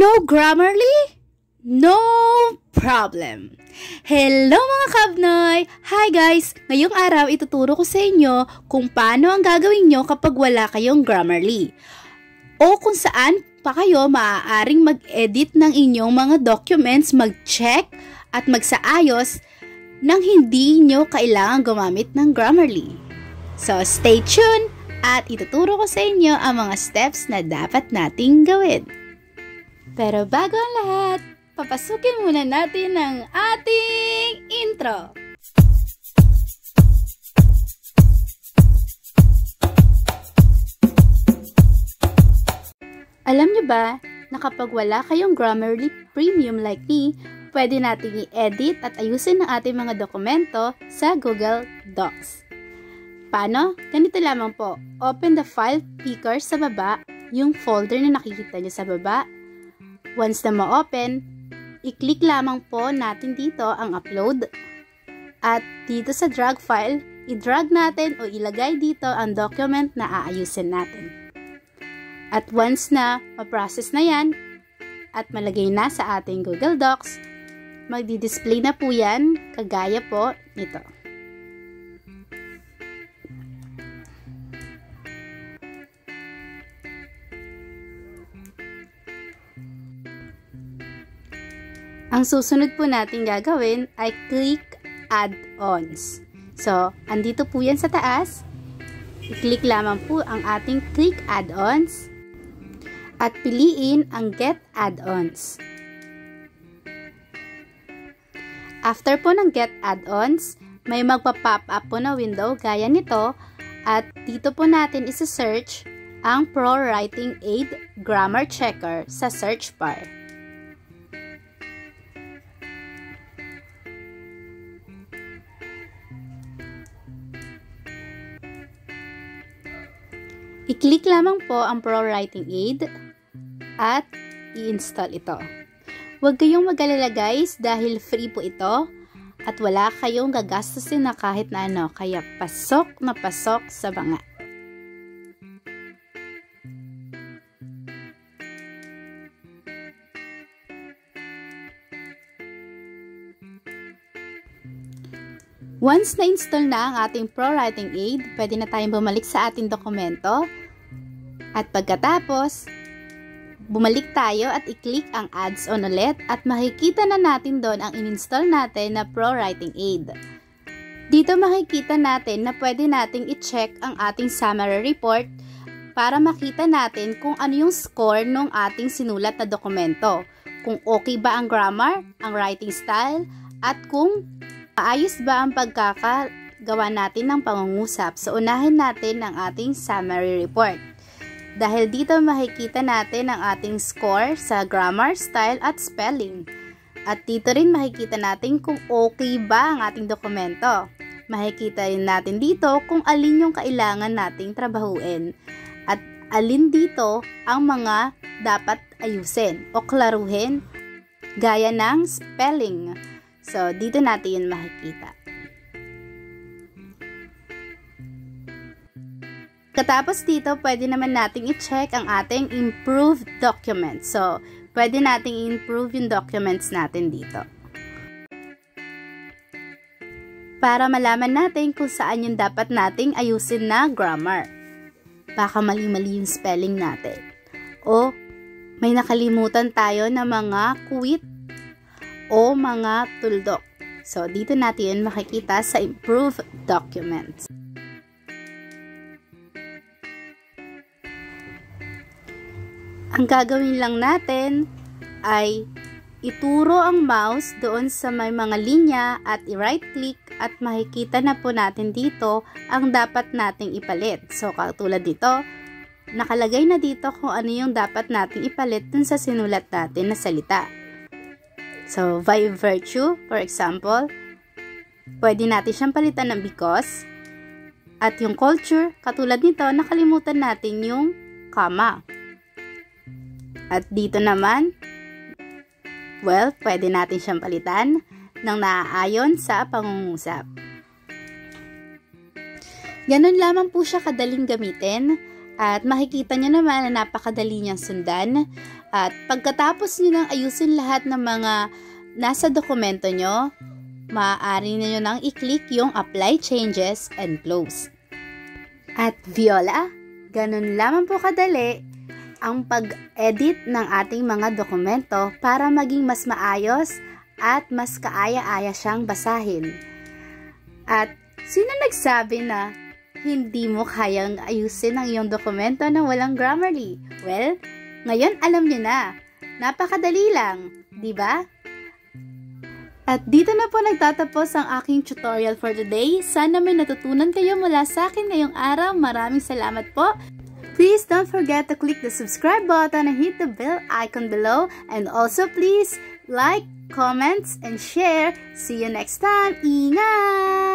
No Grammarly? No problem! Hello mga kabnoy! Hi guys! Ngayong araw ituturo ko sa inyo kung paano ang gagawin nyo kapag wala kayong Grammarly. O kung saan pa kayo maaaring mag-edit ng inyong mga documents, mag-check at magsaayos nang hindi nyo kailangan gumamit ng Grammarly. So stay tuned at ituturo ko sa inyo ang mga steps na dapat nating gawin. Pero bago ang lahat, papasukin muna natin ang ating intro. Alam nyo ba na kapag wala kayong Grammarly Premium like me, pwede natin i-edit at ayusin ang ating mga dokumento sa Google Docs. Paano? Ganito lamang po. Open the file picker sa baba, yung folder na nakikita nyo sa baba. Once na ma-open, i-click lamang po natin dito ang upload. At dito sa drag file, i-drag natin o ilagay dito ang document na aayusin natin. At once na ma-process na yan, at malagay na sa ating Google Docs, magdi-display na po yan, kagaya po nito. Ang susunod po natin gagawin ay click add-ons. So, andito po yan sa taas. I-click lamang po ang ating click add-ons at piliin ang get add-ons. After po ng get add-ons, may magpa-pop up po na window gaya nito at dito po natin isa-search ang Pro Writing Aid Grammar Checker sa search bar. I-click lamang po ang Pro Writing Aid at i-install ito. Huwag kayong mag-alala guys dahil free po ito at wala kayong gagastusin na kahit na ano, kaya pasok na pasok sa banga. Once na-install na ang ating Pro Writing Aid, pwede na tayong bumalik sa ating dokumento. At pagkatapos, bumalik tayo at i-click ang Adds On ulit at makikita na natin doon ang in-install natin na Pro Writing Aid. Dito makikita natin na pwede nating i-check ang ating summary report para makita natin kung ano yung score ng ating sinulat na dokumento. Kung okay ba ang grammar, ang writing style, at kung maayos ba ang pagkakagawa natin ng pangungusap. So, unahin natin ang ating summary report. Dahil dito makikita natin ang ating score sa grammar, style, at spelling. At dito rin makikita natin kung okay ba ang ating dokumento. Makikita rin natin dito kung alin yung kailangan nating trabahuin. At alin dito ang mga dapat ayusin o klaruhin gaya ng spelling. So, dito natin yun makikita. Katapos dito, pwede naman nating i-check ang ating improved documents. So, pwede nating i-improve yung documents natin dito. Para malaman natin kung saan yung dapat nating ayusin na grammar. Baka mali-mali yung spelling natin. O may nakalimutan tayo na mga quit o mga tuldok. So, dito natin makikita sa improved documents. Ang gagawin lang natin ay ituro ang mouse doon sa may mga linya at i-right click at makikita na po natin dito ang dapat nating ipalit. So, katulad dito, nakalagay na dito kung ano yung dapat nating ipalit dun sa sinulat natin na salita. So, by virtue, for example, pwede natin siyang palitan ng because. At yung culture, katulad nito, nakalimutan natin yung comma. At dito naman, well, pwede natin siyang palitan ng naaayon sa pangungusap. Ganun lamang po siya kadaling gamitin. At makikita nyo naman na napakadali niyang sundan. At pagkatapos nyo nang ayusin lahat ng mga nasa dokumento nyo, maaari nyo nang i-click yung Apply Changes and Close. At Viola, ganun lamang po kadali ang pag-edit ng ating mga dokumento para maging mas maayos at mas kaaya-aya siyang basahin. At sino nagsabi na hindi mo kayang ayusin ang iyong dokumento na walang Grammarly? Well, ngayon alam niyo na. Napakadali lang, di ba? At dito na po nagtatapos ang aking tutorial for today. Sana may natutunan kayo mula sa akin ngayong araw. Maraming salamat po. Please don't forget to click the subscribe button and hit the bell icon below. And also please like, comments, and share. See you next time. Ingat!